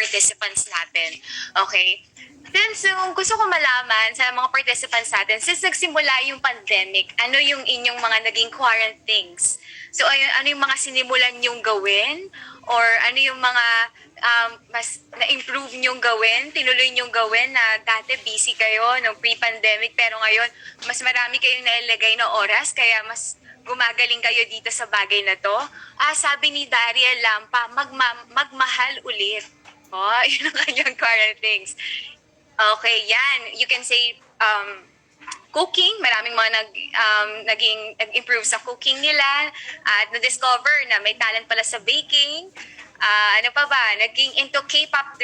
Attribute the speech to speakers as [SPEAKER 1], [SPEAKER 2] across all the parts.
[SPEAKER 1] participants natin. Okay? Since gusto ko malaman sa mga participants natin, since nagsimula yung pandemic, ano yung inyong mga naging quarantines? So ano yung mga sinimulan nyong gawin? Or ano yung mga mas na-improve nyong gawin, tinuloy nyong gawin na dati busy kayo nung pre-pandemic pero ngayon mas marami kayong nailagay na oras kaya mas gumagaling kayo dito sa bagay na to? Sabi ni Daria Lampa, magmahal ulit. Oh, yun ang kanyang quarantines. Okay, yan. You can say cooking. Maraming mga nag-improve sa cooking nila at na-discover na may talent pala sa baking. Ano pa ba? Naging into K-pop.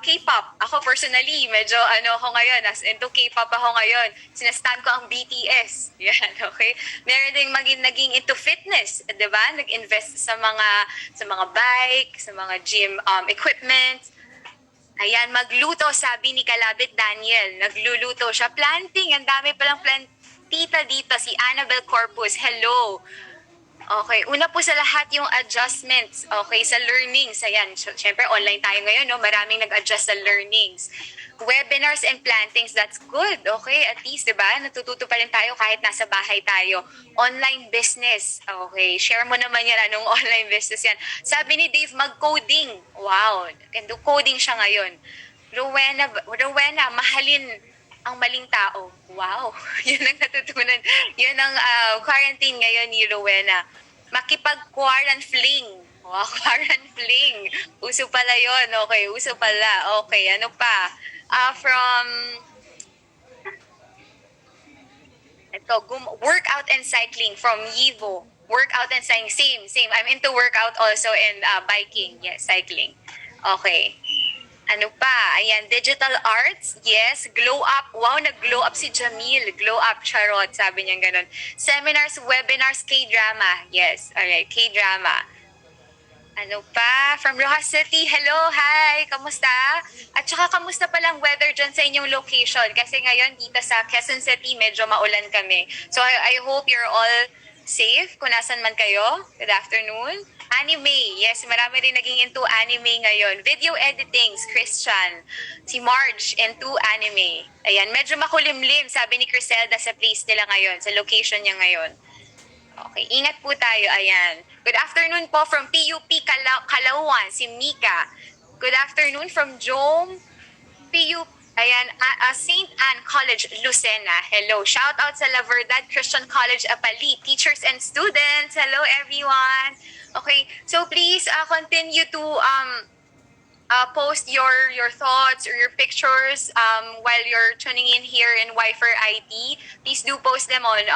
[SPEAKER 1] K-pop. Ako personally, medyo ako ngayon. Into K-pop ako ngayon. Sinastan ko ang BTS. Yan, okay? Meron ding naging into fitness, 'di ba? Nag-invest sa mga bike, sa mga gym equipment. Ayan, magluto, sabi ni Kalabit Daniel. Nagluluto siya. Planting, ang dami palang plantita dito. Si Annabel Corpus, hello. Okay, una po sa lahat yung adjustments, okay, sa learnings. Ayan, syempre online tayo ngayon, no? Maraming nag-adjust sa learnings. Webinars and plantings, that's good, okay? At least, di ba, natututo pa rin tayo kahit nasa bahay tayo. Online business, okay, share mo naman yan, anong online business yan. Sabi ni Dave, mag-coding. Wow, can do coding siya ngayon. Rowena, mahalin ang maling tao. Wow, yun ang natutunan. Yun ang quarantine ngayon ni Rowena. Makipag-quarantine. Wow, quarantine. Uso pala yun. Okay, uso pala. Okay, ano pa? From workout and cycling from Yivo. Workout and cycling, same. I'm into workout also and biking. Yes, cycling. Okay. Ano pa? Ayan, digital arts. Yes, glow up. Wow, nag-glow up si Jamil. Glow up, charot. Sabi niya ganun. Seminars, webinars, K-drama. Yes, alright, K-drama. Ano pa? From Rojas City, hello, hi, kamusta? At saka kamusta palang weather dyan sa inyong location? Kasi ngayon dito sa Quezon City, medyo maulan kami. So I hope you're all safe kung nasan man kayo. Good afternoon. Anime, yes, marami rin naging into anime ngayon. Video editings, Christian. Si Marge, into anime. Ayan, medyo makulimlim, sabi ni Criselda sa place nila ngayon, sa location niya ngayon. Okay, ingat po tayo. Ayan. Good afternoon po from PUP Calauan, si Mika. Good afternoon from Jome, PUP. Ayan, St. Anne College, Lucena. Hello. Shout out sa La Verdad Christian College, Apali. Teachers and students. Hello, everyone. Okay, so please continue to post your thoughts or your pictures while you're tuning in here in Y4it. Please do post them on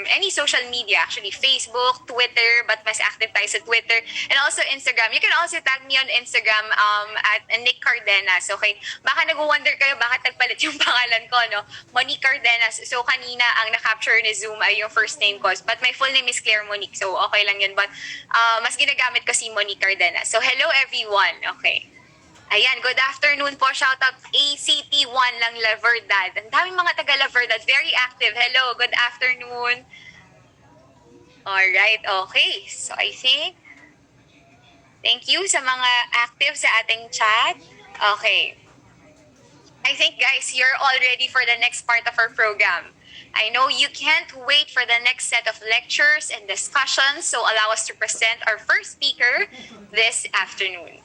[SPEAKER 1] any social media, actually Facebook, Twitter, but mas active tayo sa Twitter, and also Instagram. You can also tag me on Instagram at Nick Cardenas, okay? Baka nag-wonder kayo bakit nagpalit yung pangalan ko, no? Monique Cardenas. So kanina ang na-capture ni Zoom ay yung first name ko, but my full name is Claire Monique, so okay lang yun. But mas ginagamit ko si Monique Cardenas. So hello everyone, okay? Ayan, good afternoon po. Shout out ACT1 lang La Verdad. Ang daming mga taga La Verdad, very active. Hello, good afternoon. Alright, okay. So I think, thank you sa mga active sa ating chat. Okay. I think guys, you're all ready for the next part of our program. I know you can't wait for the next set of lectures and discussions, so allow us to present our first speaker this afternoon.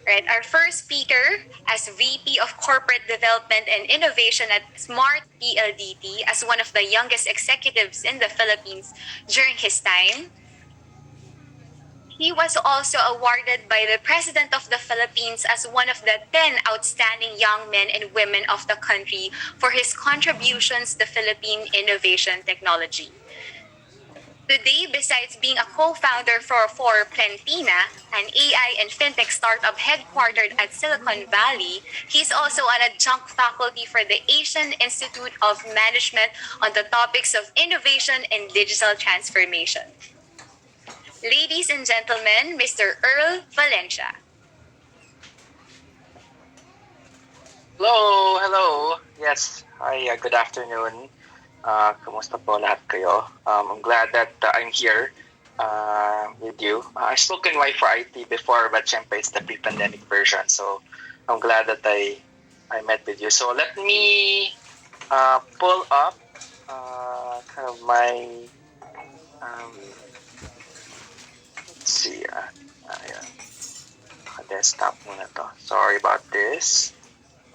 [SPEAKER 1] Right, our first speaker as VP of Corporate Development and Innovation at Smart PLDT, as one of the youngest executives in the Philippines during his time. He was also awarded by the President of the Philippines as one of the 10 outstanding young men and women of the country for his contributions to Philippine innovation technology. Today, besides being a co-founder for Plentina, an AI and fintech startup headquartered at Silicon Valley, he's also an adjunct faculty for the Asian Institute of Management on the topics of innovation and digital transformation. Ladies and gentlemen, Mr. Earl Valencia.
[SPEAKER 2] Hello. Yes, hi, good afternoon. Kumusta po lahat kayo? I'm glad that I'm here with you. I spoke in Y4it before, but syempre it's the pre-pandemic version. So I'm glad that I met with you. So let me pull up kind of my um, let's see. Ayan, desktop muna to. Sorry about this.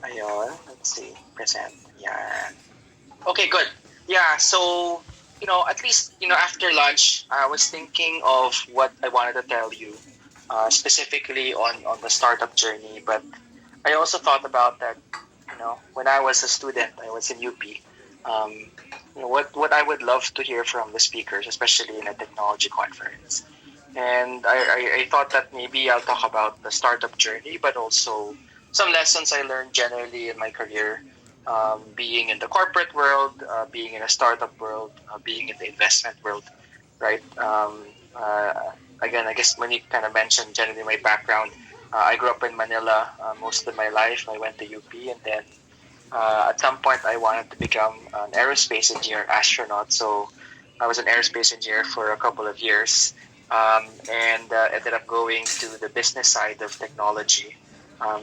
[SPEAKER 2] Ayun, let's see. Present. Yan. Okay, good. Yeah, so, at least, after lunch, I was thinking of what I wanted to tell you, specifically on the startup journey. But I also thought about that, when I was a student, I was in UP. Um, what I would love to hear from the speakers, especially in a technology conference. And I thought that maybe I'll talk about the startup journey, but also some lessons I learned generally in my career, being in the corporate world, being in a startup world, being in the investment world, right? Again, I guess Monique kind of mentioned generally my background. I grew up in Manila most of my life. I went to UP, and then at some point I wanted to become an aerospace engineer, astronaut. So I was an aerospace engineer for a couple of years, and ended up going to the business side of technology.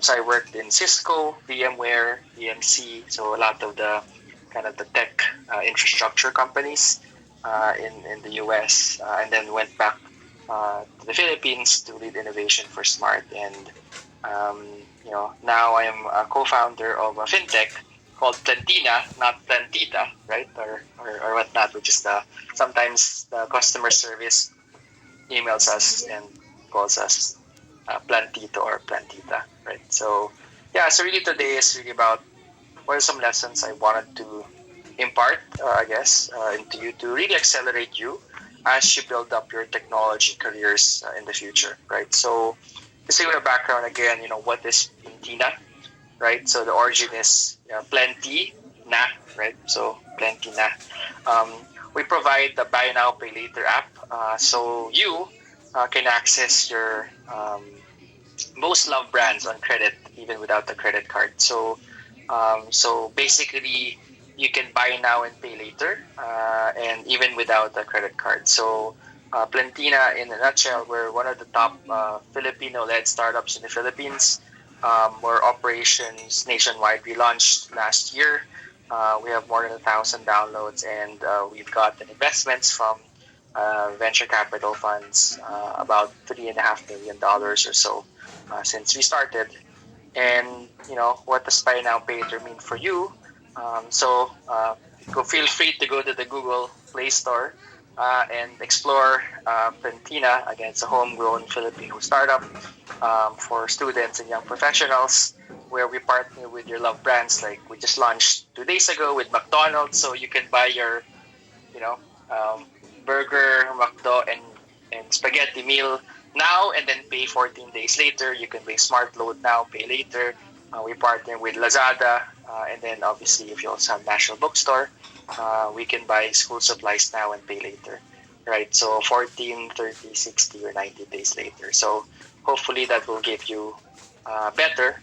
[SPEAKER 2] So I worked in Cisco, VMware, EMC, so a lot of the kind of the tech infrastructure companies in the US, and then went back to the Philippines to lead innovation for Smart. And um, now I am a co-founder of a fintech called Plantina, not Plantita, right, or whatnot, which is the sometimes the customer service emails us and calls us Plantito or Plantita, right? So yeah, so really today is really about what are some lessons I wanted to impart, I guess, into you to really accelerate you as you build up your technology careers in the future, right? So, to say your background again, what is Plantina, right? So the origin is plenty na, right? So plenty na. Um, we provide the buy now pay later app, so you can access your most loved brands on credit even without a credit card. So basically, you can buy now and pay later, and even without a credit card. So Plantina, in a nutshell, we're one of the top Filipino-led startups in the Philippines. We're operations nationwide. We launched last year. We have more than 1,000 downloads, and we've gotten investments from venture capital funds, about $3.5 million or so since we started. And what does buy now pay later mean for you? So feel free to go to the Google Play Store and explore Pentina. Again, it's a homegrown Filipino startup for students and young professionals, where we partner with your loved brands. Like we just launched 2 days ago with McDonald's, so you can buy your you know um, burger, McDo, and spaghetti meal now, and then pay 14 days later. You can pay smart load now, pay later. We partner with Lazada, and then obviously if you also have National Bookstore, we can buy school supplies now and pay later, right? So 14, 30, 60, or 90 days later. So hopefully that will give you better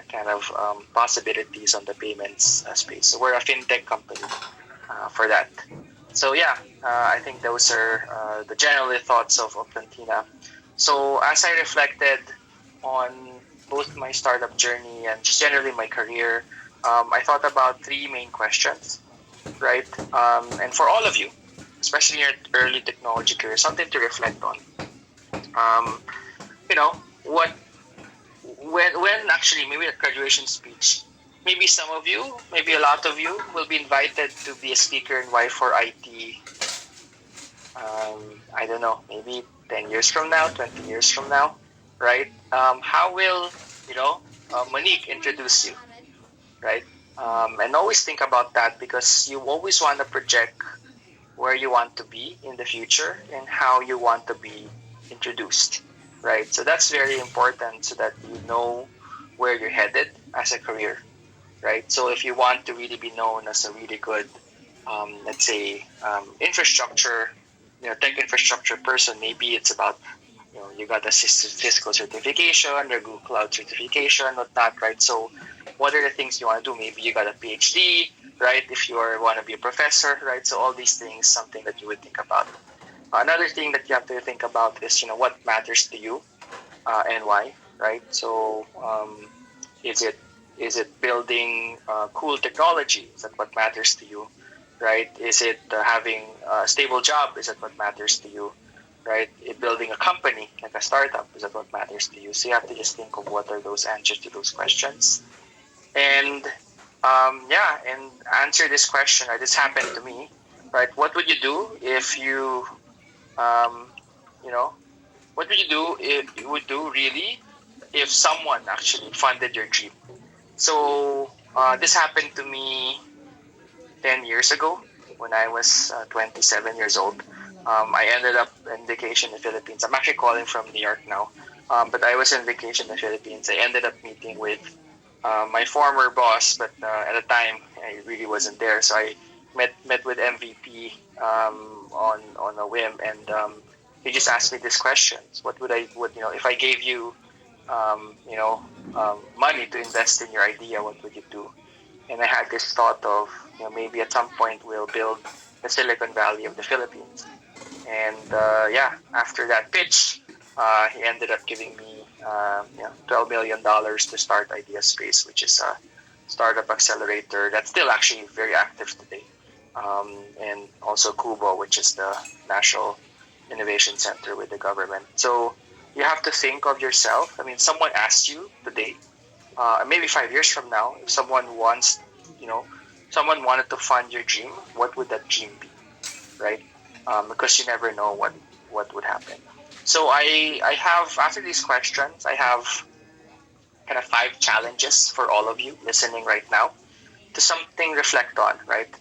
[SPEAKER 2] kind of possibilities on the payments space. So we're a fintech company for that. So yeah, I think those are the general thoughts of Plantina. So as I reflected on both my startup journey and just generally my career, I thought about three main questions, right? And for all of you, especially your early technology career, something to reflect on. Um, you know, what when actually maybe at graduation speech, maybe some of you, maybe a lot of you will be invited to be a speaker in Y4it. I don't know, maybe 10 years from now, 20 years from now, right? How will, Monique introduce you, right? And always think about that, because you always want to project where you want to be in the future and how you want to be introduced, right? So that's very important so that you know where you're headed as a career, right? So if you want to really be known as a really good, let's say, infrastructure, tech infrastructure person, maybe it's about, you got a Cisco certification or Google Cloud certification, whatnot, right? So what are the things you want to do? Maybe you got a PhD, right? If you want to be a professor, right? So all these things, something that you would think about. Another thing that you have to think about is, what matters to you, and why, right? So, is it is it building cool technology? Is that what matters to you, right? Is it having a stable job? Is that what matters to you, right? Building a company like a startup, is that what matters to you? So you have to just think of what are those answers to those questions, and yeah, and answer this question. Right? This happened to me, right? What would you do if um, you know, what would you do if you would do really if someone actually funded your dream? So this happened to me 10 years ago when I was 27 years old. I ended up on vacation in the Philippines. I'm actually calling from New York now, but I was on vacation in the Philippines. I ended up meeting with my former boss, but at the time I really wasn't there. So I met with MVP on a whim, and he just asked me these questions. What would if I gave you money to invest in your idea? What would you do? And I had this thought of maybe at some point we'll build the Silicon Valley of the Philippines. And yeah, after that pitch, he ended up giving me $12 million to start Idea Space, which is a startup accelerator that's still actually very active today. And also Kubo, which is the National Innovation Center with the government. So you have to think of yourself. I mean, someone asked you today, maybe 5 years from now, if you know, someone wanted to fund your dream, what would that dream be, right? Because you never know what would happen. So I have after these questions, I have kind of 5 challenges for all of you listening right now to something reflect on, right?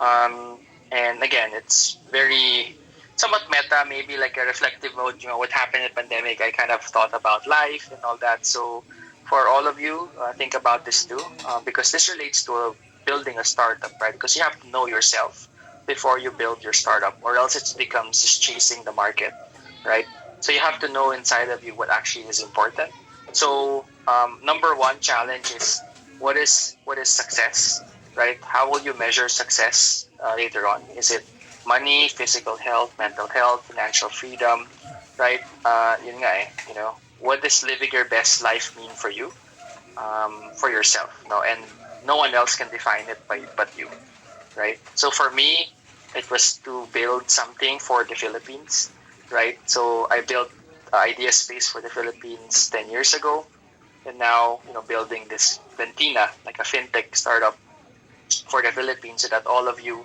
[SPEAKER 2] Um, and again, it's very somewhat meta, maybe like a reflective mode. What happened in the pandemic, I kind of thought about life and all that. So for all of you, think about this too, because this relates to building a startup, right? Because you have to know yourself before you build your startup, or else it becomes just chasing the market, right? So you have to know inside of you what actually is important. So number one challenge is what is success, right? How will you measure success later on? Is it money, physical health, mental health, financial freedom, right? Yun nga what does living your best life mean for you, for yourself? No, and no one else can define it but you, right? So for me, it was to build something for the Philippines, right? So I built Idea Space for the Philippines 10 years ago, and now building this Ventina, like a fintech startup for the Philippines, so that all of you,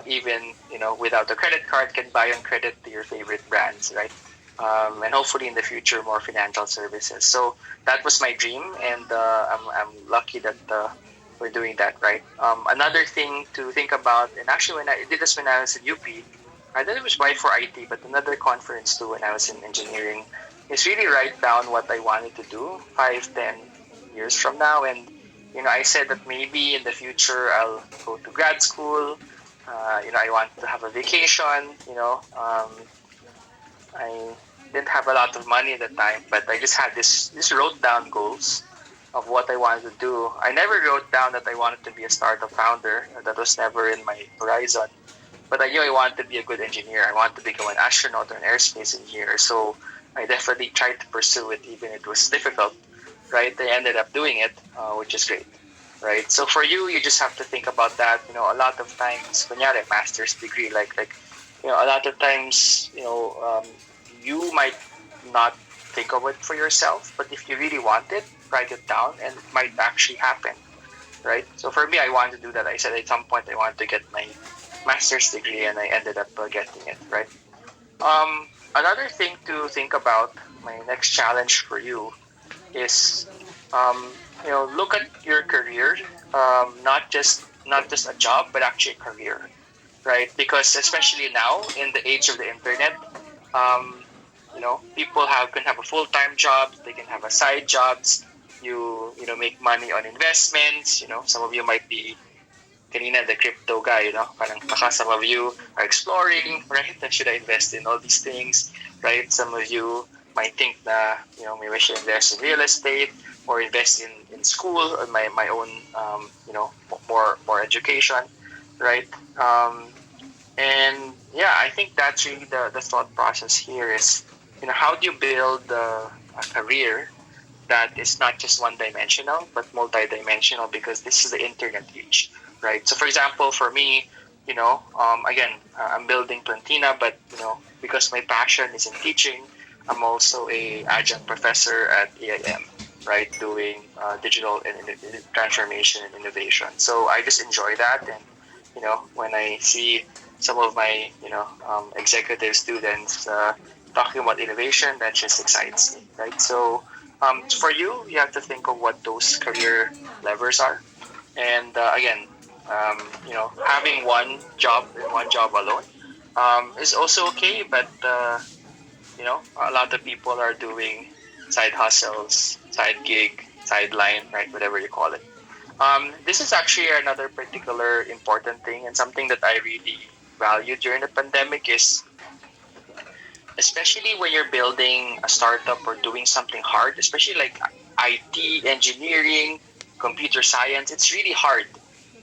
[SPEAKER 2] even without a credit card, can buy on credit to your favorite brands, right? And hopefully in the future, more financial services. So that was my dream, and I'm lucky that we're doing that, right? Another thing to think about, and actually when I did this when I was in UP, I thought it was Y4it, but another conference too when I was in engineering, is really write down what I wanted to do 5, 10 years from now. And I said that maybe in the future I'll go to grad school. I want to have a vacation. I didn't have a lot of money at the time, but I just had this wrote down goals of what I wanted to do. I never wrote down that I wanted to be a startup founder. That was never in my horizon. But I knew I wanted to be a good engineer. I wanted to become an astronaut or an aerospace engineer. So I definitely tried to pursue it, even if it was difficult. Right? I ended up doing it, which is great. Right? So for you, you just have to think about that. A lot of times, kunyari, master's degree, a lot of times, you might not think of it for yourself, but if you really want it, write it down, and it might actually happen. Right? So for me, I wanted to do that. I said at some point I wanted to get my master's degree, and I ended up getting it. Right? Another thing to think about, my next challenge for you is, look at your career, not just a job, but actually a career, right? Because especially now in the age of the internet, um, people can have a full time job, they can have a side jobs. Make money on investments. Some of you might be kanina the crypto guy. Parang baka some of you are exploring, right? That should I invest in all these things, right? Some of you might think na maybe I should invest in real estate or invest in school or my own more education, right? And yeah, I think that's really the thought process here is, how do you build a career that is not just one dimensional but multi-dimensional, because this is the internet age, right? So for example, for me, again, I'm building Plantina, but because my passion is in teaching, I'm also a adjunct professor at AIM, right, doing digital and transformation and innovation. So I just enjoy that, and when I see some of my executive students talking about innovation, that just excites me, right? So for you, you have to think of what those career levers are. And again, having one job and one job alone is also okay, but a lot of people are doing side hustles, side gig, sideline, right, whatever you call it. This is actually another particular important thing, and something that I really value during the pandemic is, especially when you're building a startup or doing something hard, especially like IT, engineering, computer science, it's really hard.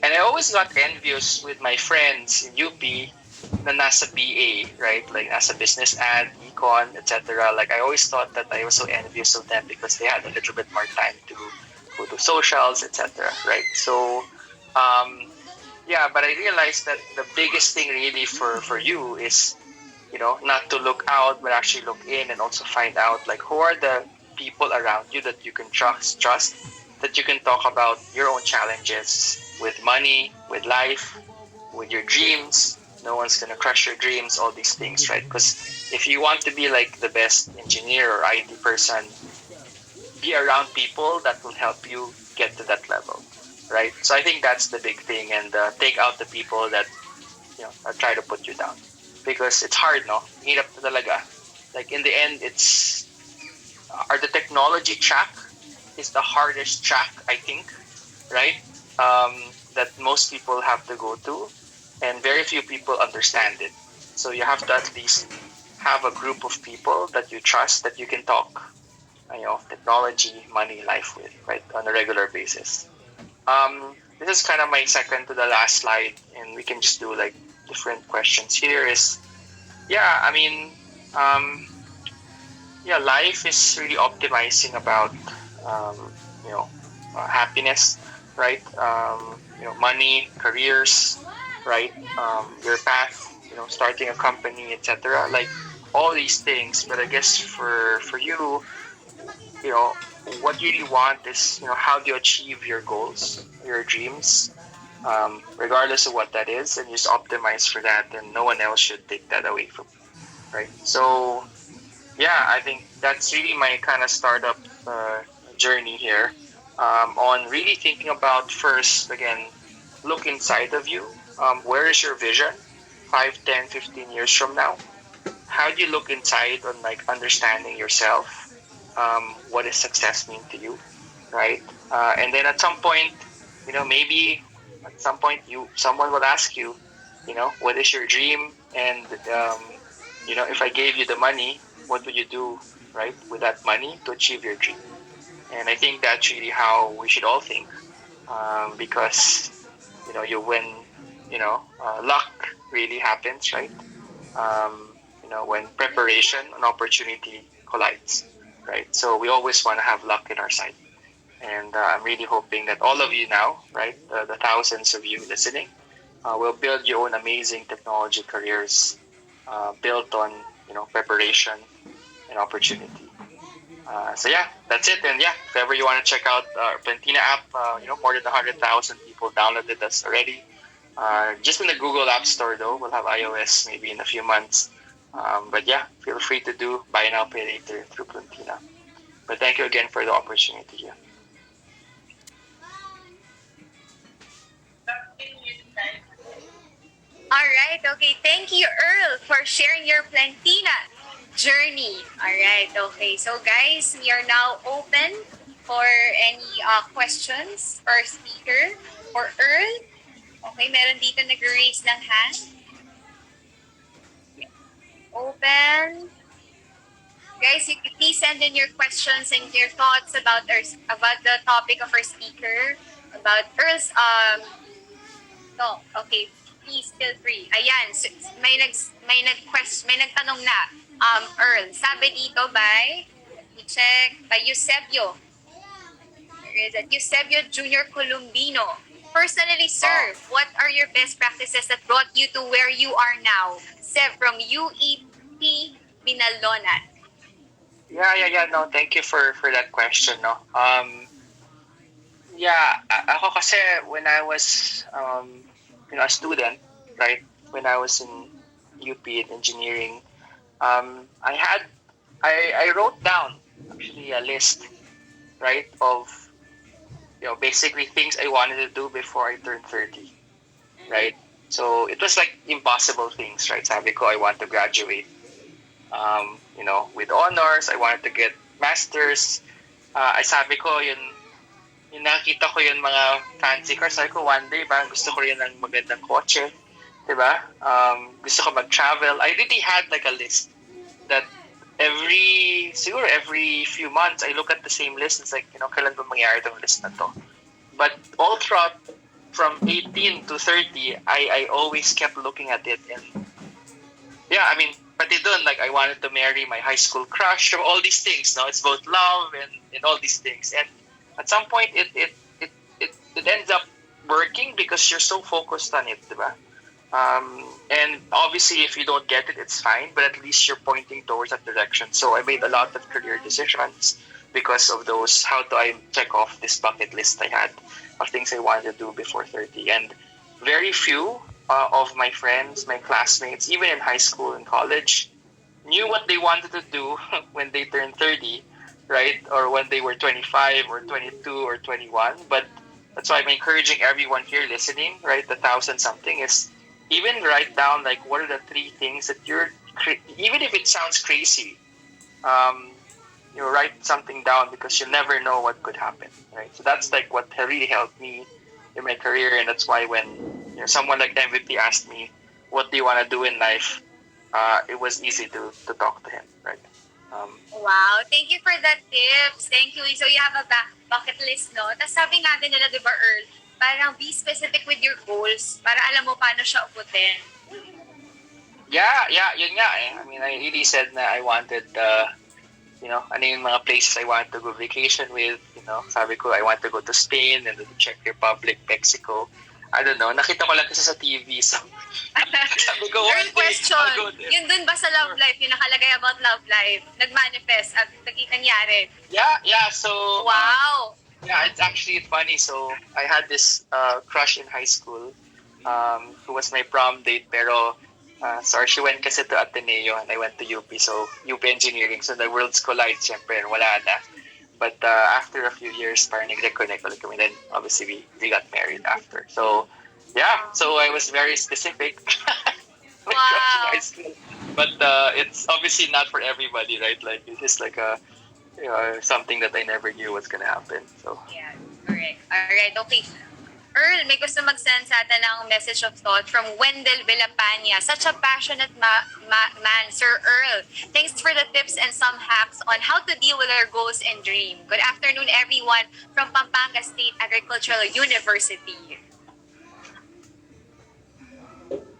[SPEAKER 2] And I always got envious with my friends in UP na nasa BA, right? Like nasa business ad, econ, etc. Like I always thought that I was so envious of them because they had a little bit more time to go to socials, etc. Right? So, um, yeah, but I realized that the biggest thing really for you is not to look out, but actually look in and also find out like who are the people around you that you can trust, that you can talk about your own challenges with money, with life, with your dreams. No one's gonna crush your dreams, all these things, right? Because if you want to be like the best engineer or IT person, be around people that will help you get to that level, right? So I think that's the big thing, and take out the people that try to put you down, because it's hard, no? Hirap na talaga. Like in the end, it's the technology track is the hardest track, I think, right? That most people have to go to, and very few people understand it. So you have to at least have a group of people that you trust, that you can talk, technology, money, life with, right, on a regular basis. This is kind of my second to the last slide, and we can just do like different questions here. Is yeah, I mean, um, yeah, life is really optimizing about um, you know happiness, right? Money, careers, right? Your path, starting a company, etc. Like all these things. But I guess for you, you know, what you really want is how do you achieve your goals, your dreams, regardless of what that is, and just optimize for that, and no one else should take that away from you, right? So yeah, I think that's really my kind of startup journey here, on really thinking about first, again, look inside of you. Where is your vision 5, 10, 15 years from now? How do you look inside on like understanding yourself? What does success mean to you, right? And then at some point, maybe at some point someone will ask you, what is your dream? And if I gave you the money, what would you do, right, with that money to achieve your dream? And I think that's really how we should all think, because you when luck really happens, right? When preparation and opportunity collides, right? So we always want to have luck in our side. And I'm really hoping that all of you now, right, the thousands of you listening, will build your own amazing technology careers, built on preparation and opportunity. So yeah, that's it. And yeah, if ever you want to check out our Plantina app, more than 100,000 people downloaded us already. Just in the Google App Store, though, we'll have iOS maybe in a few months. But yeah, feel free to do buy now, pay later through Plantina. But thank you again for the opportunity here.
[SPEAKER 1] All right. Okay. Thank you, Earl, for sharing your Plantina journey. All right. Okay. So, guys, we are now open for any questions for our speaker or Earl. Okay. Meron dito nag-raise ng hand. Open. Guys, you can please send in your questions and your thoughts about the topic of our speaker, about Earl's no, okay. Please feel free. Ayan, may nagtanong na. Earl, sabi dito by, let me check, by Eusebio. Where is it? Eusebio Junior Columbino. Personally,
[SPEAKER 2] Oh,
[SPEAKER 1] sir, what are your best practices that brought you to where you are now? Seb from UEP Binalonan.
[SPEAKER 2] yeah. No, thank you for that question. No, yeah, ako kasi when I was a student, right? When I was in UP in engineering, I had I wrote down actually a list, right, of basically things I wanted to do before I turned 30, right? So it was like impossible things, right? Sabi ko, I want to graduate, with honors. I wanted to get masters. Ay sabi ko, yung nakita ko yung mga fancy cars. Sabi ko, one day, ba, gusto ko rin ng magandang kotse. Diba? Gusto ko mag-travel. I really had like a list that siguro every few months, I look at the same list. It's like, kailan ba mangyari itong list na to? But all throughout, from 18 to 30, I always kept looking at it. And yeah, I mean, pati doon, like, I wanted to marry my high school crush, or all these things, no? It's both love and all these things. And at some point, it ends up working because you're so focused on it, diba? And obviously, if you don't get it, it's fine, but at least you're pointing towards that direction. So I made a lot of career decisions because of those. How do I check off this bucket list I had of things I wanted to do before 30? And very few of my friends, my classmates, even in high school and college, knew what they wanted to do when they turned 30, right? Or when they were 25 or 22 or 21. But that's why I'm encouraging everyone here listening, right? The thousand something is even write down like what are the three things that even if it sounds crazy, um, write something down because you never know what could happen, right? So that's like what really helped me in my career, and that's why when someone like MVP asked me, "What do you want to do in life?" It was easy to talk to him, right?
[SPEAKER 1] Wow, thank you for that tips. Thank you. So you have a bucket list, no? Tapos sabi nga din nila, di ba, Earl, parang be specific with your goals para alam mo paano siya abutin.
[SPEAKER 2] Yeah, yun nga eh. I mean, I really said na I wanted, ano yung mga places I wanted to go vacation with, sabi ko, I want to go to Spain and to Czech Republic, Mexico. I don't know, nakita ko lang kasi sa TV, so sabi ko,
[SPEAKER 1] Earl,
[SPEAKER 2] one day,
[SPEAKER 1] question,
[SPEAKER 2] I'll go there.
[SPEAKER 1] yun dun ba sa love life, yung nakalagay about love life, nag-manifest at nangyari?
[SPEAKER 2] Yeah, so,
[SPEAKER 1] Wow!
[SPEAKER 2] yeah, it's actually funny. So, I had this crush in high school who was my prom date, pero sorry, she went kasi to Ateneo and I went to UP, so UP Engineering. So, the worlds collide, syempre, wala na. But after a few years, parang nag-reconnect ulit kami. Then, obviously, we got married after. So, yeah, so I was very specific. My crush in high school. But it's obviously not for everybody, right? Like, it's just like something that I never knew was gonna happen. So,
[SPEAKER 1] Yeah, correct. Alright, okay. Earl, may gusto mag-send sa atin ng message of thought from Wendell Villapania. Such a passionate man, Sir Earl. Thanks for the tips and some hacks on how to deal with our goals and dream. Good afternoon, everyone from Pampanga State Agricultural University.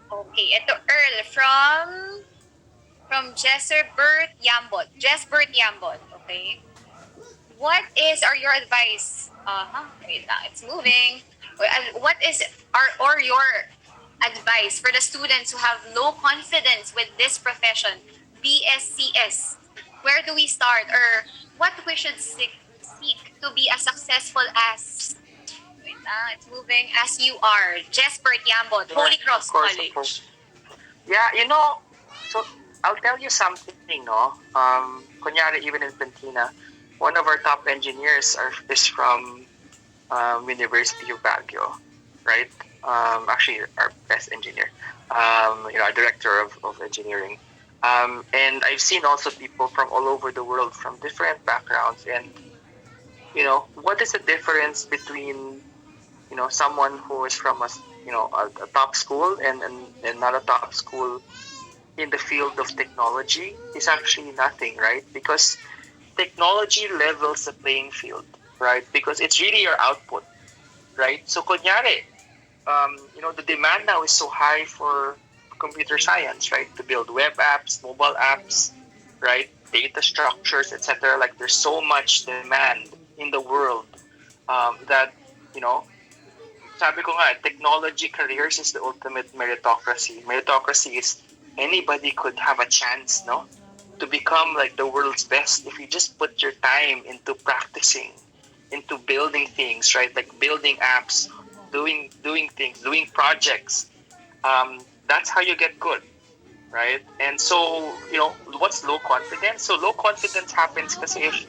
[SPEAKER 1] Okay, ito Earl from Jesbert Yambot. Jesbert Yambot, okay? What is your advice? Wait lang, it's moving. What is your advice for the students who have low confidence with this profession, BSCS? Where do we start, or what we should seek to be as successful as? Wait lang, it's moving. As you are, Jesbert Yambot, Holy Cross
[SPEAKER 2] of course,
[SPEAKER 1] College.
[SPEAKER 2] of course. Yeah, so I'll tell you something, no? Kunyari, even in Pentina, one of our top engineers is from University of Baguio, right? Actually, our best engineer, our director of engineering. And I've seen also people from all over the world from different backgrounds. And, what is the difference between, someone who is from a top school and not a top school in the field of technology is actually nothing, right? Because technology levels the playing field, right? Because it's really your output, right? So, kunyari, the demand now is so high for computer science, right? To build web apps, mobile apps, right? Data structures, etc. Like there's so much demand in the world that, you know, sabi ko nga, technology careers is the ultimate meritocracy. Meritocracy is anybody could have a chance, no? To become like the world's best if you just put your time into practicing, into building things, right? Like building apps, doing things, doing projects. That's how you get good, right? And so, what's low confidence? So low confidence happens because if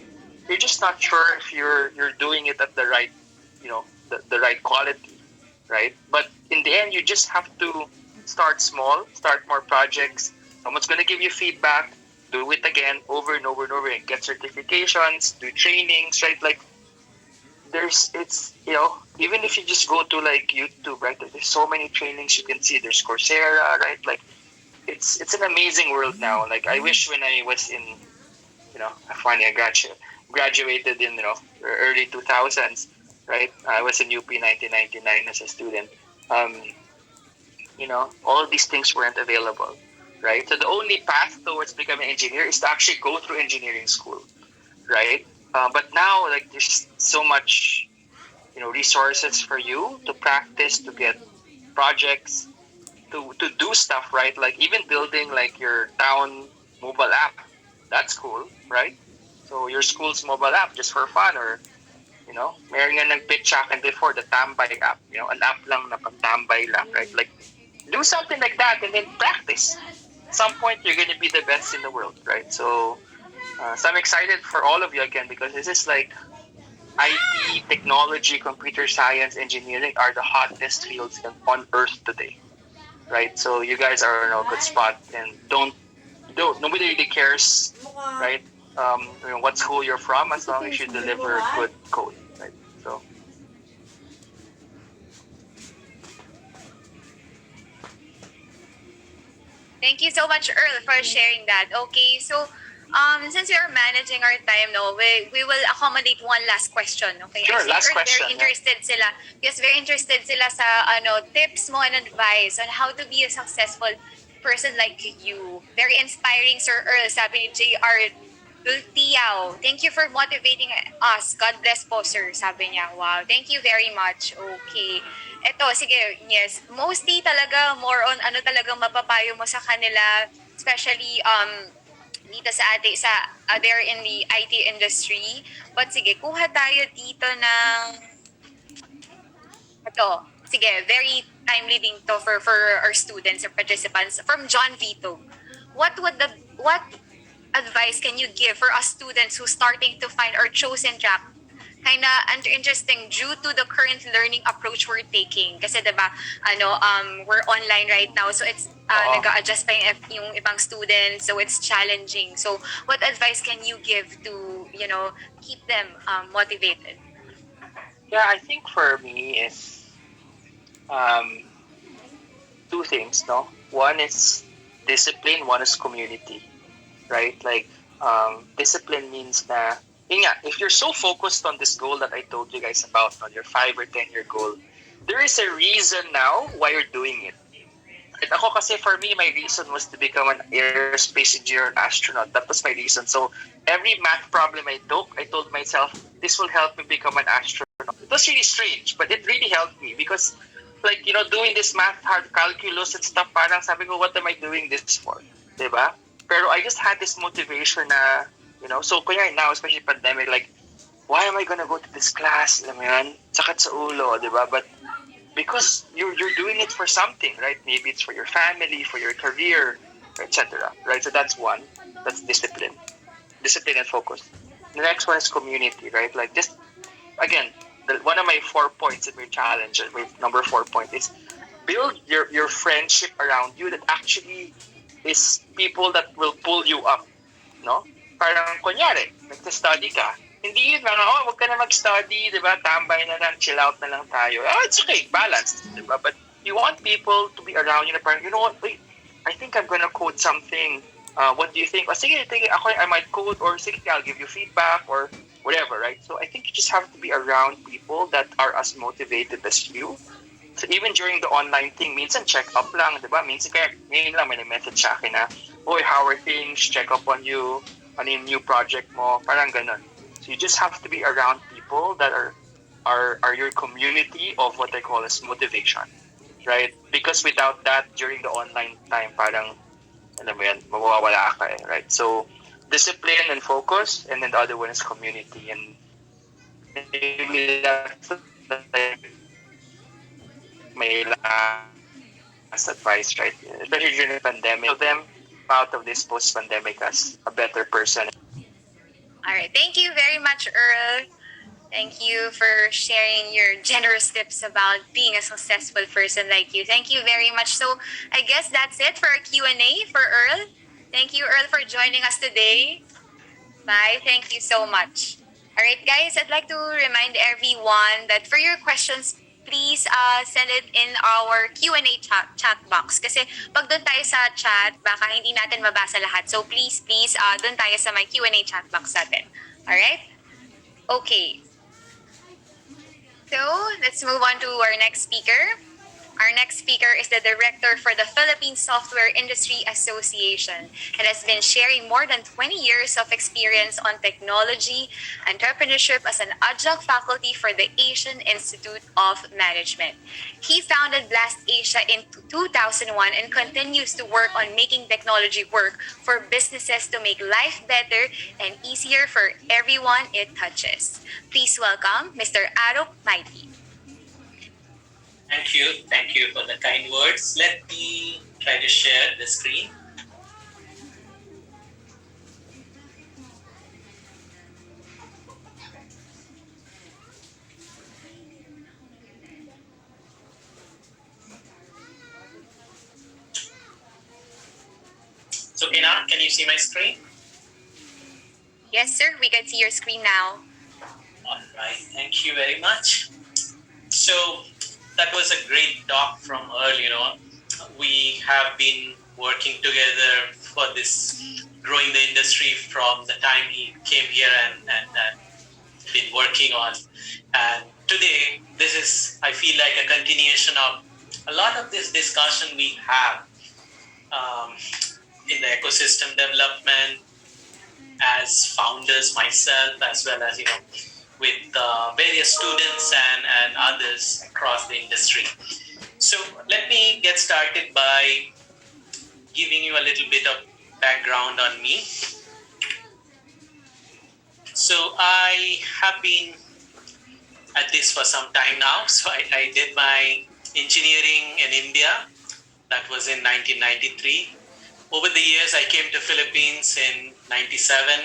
[SPEAKER 2] you're just not sure if you're doing it at the right, the right quality, right? But in the end, you just have to start small, start more projects. Someone's gonna give you feedback. Do it again, over and over and over again. Get certifications, do trainings, right? Like it's even if you just go to like YouTube, right? There's so many trainings you can see. There's Coursera, right? Like it's an amazing world now. Like I wish when I was in, funny, I graduated in early 2000s, right? I was in UP 1999 as a student. Um, all of these things weren't available, right? So the only path towards becoming an engineer is to actually go through engineering school, right? But now, like, there's so much, resources for you to practice, to get projects, to do stuff, right? Like even building like your town mobile app, that's cool, right? So your school's mobile app just for fun, or meron nga nag-pitch sa akin before, the tambay app, an app lang na pang-tambay lang, right? Like do something like that and then practice. At some point, you're going to be the best in the world, right? So I'm excited for all of you again because this is like IT, technology, computer science, engineering are the hottest fields on earth today, right? So you guys are in a good spot, and don't nobody really cares, right? What school you're from, as long as you deliver good code, right? So
[SPEAKER 1] Thank you so much, Earl, for sharing that. Okay, so since we are managing our time, no, we will accommodate one last question. Okay,
[SPEAKER 2] Sure,
[SPEAKER 1] I think
[SPEAKER 2] last
[SPEAKER 1] Earl,
[SPEAKER 2] question,
[SPEAKER 1] very interested sila. Yes, very interested sila sa tips mo and advice on how to be a successful person like you. Very inspiring, Sir Earl. Sabi ni JR Dultiao, thank you for motivating us. God bless po, sir. Sabi niya. Wow, thank you very much. Okay. Eto, sige, yes. Mostly talaga, more on ano talagang mapapayo mo sa kanila, especially dito sa they're in the IT industry. But sige, kuha tayo dito ng ito. Sige, very timely din to for our students or participants from John Vito. What advice can you give for us students who starting to find our chosen track kinda interesting due to the current learning approach we're taking? Kasi diba, we're online right now, so it's nag-a-adjust pa yung ibang students, so it's challenging. So what advice can you give to, keep them motivated?
[SPEAKER 2] yeah, I think for me is two things, no? One is discipline, one is community, right? Like discipline means na if you're so focused on this goal that I told you guys about, on your 5 or 10 year goal, there is a reason now why you're doing it. Right? Ako kasi for me, my reason was to become an aerospace engineer, an astronaut. That was my reason. So every math problem I told myself, this will help me become an astronaut. It was really strange, but it really helped me because like, doing this math, hard calculus and stuff, parang sabi ko, what am I doing this for? Diba? Pero I just had this motivation na, so kunya now, especially pandemic, like, why am I gonna go to this class? Alam mo yan? Sakit sa ulo, di ba? But because you're doing it for something, right? Maybe it's for your family, for your career, etc. Right? So that's one. That's discipline. Discipline and focus. The next one is community, right? Like just, again, one of my 4 points in my challenge, my number 4 point is build your friendship around you that actually is people that will pull you up, no? Parang kunyari, nagsa-study ka, hindi yun lang, wag ka na mag-study, di ba? Tambay na lang, chill out na lang tayo. It's okay, balance, di ba? But you want people to be around you na parang, you know what, wait, I think I'm gonna code something. What do you think? Sige, ako, I might code, or sige, I'll give you feedback, or whatever, right? So I think you just have to be around people that are as motivated as you So even during the online thing, minsan check up lang, di ba? Minsan kaya ngayon lang may message sa akin na, "Oy, how are things? Check up on you. Ano yung new project mo?" Parang ganun. So you just have to be around people that are your community of what I call as motivation, right? Because without that, during the online time, parang, alam mo yan, mawawala ka eh, right? So discipline and focus, and then the other one is community. And maybe that's like my last advice, right? Especially during the pandemic, of them out of this post-pandemic as a better person.
[SPEAKER 1] All right. Thank you very much, Earl. Thank you for sharing your generous tips about being a successful person like you. Thank you very much. So I guess that's it for our Q&A for Earl. Thank you, Earl, for joining us today. Bye. Thank you so much. All right, guys, I'd like to remind everyone that for your questions, please send it in our Q&A chat box. Kasi pag doon tayo sa chat, baka hindi natin mabasa lahat. So please, doon tayo sa my Q&A chat box natin. All right? Okay. So let's move on to our next speaker. Our next speaker is the director for the Philippine Software Industry Association and has been sharing more than 20 years of experience on technology, entrepreneurship as an adjunct faculty for the Asian Institute of Management. He founded Blast Asia in 2001 and continues to work on making technology work for businesses to make life better and easier for everyone it touches. Please welcome Mr. Arup Maiti.
[SPEAKER 3] Thank you for the kind words. Let me try to share the screen. So Ina, can you see my screen?
[SPEAKER 1] Yes, sir, we can see your screen now.
[SPEAKER 3] All right, thank you very much. So that was a great talk from Earl. We have been working together for this growing the industry from the time he came here and been working on. And today, this is, I feel like, a continuation of a lot of this discussion we have in the ecosystem development as founders, myself, as well as, with various students and others across the industry. So let me get started by giving you a little bit of background on me. So I have been at this for some time now. So I did my engineering in India. That was in 1993. Over the years, I came to Philippines in 97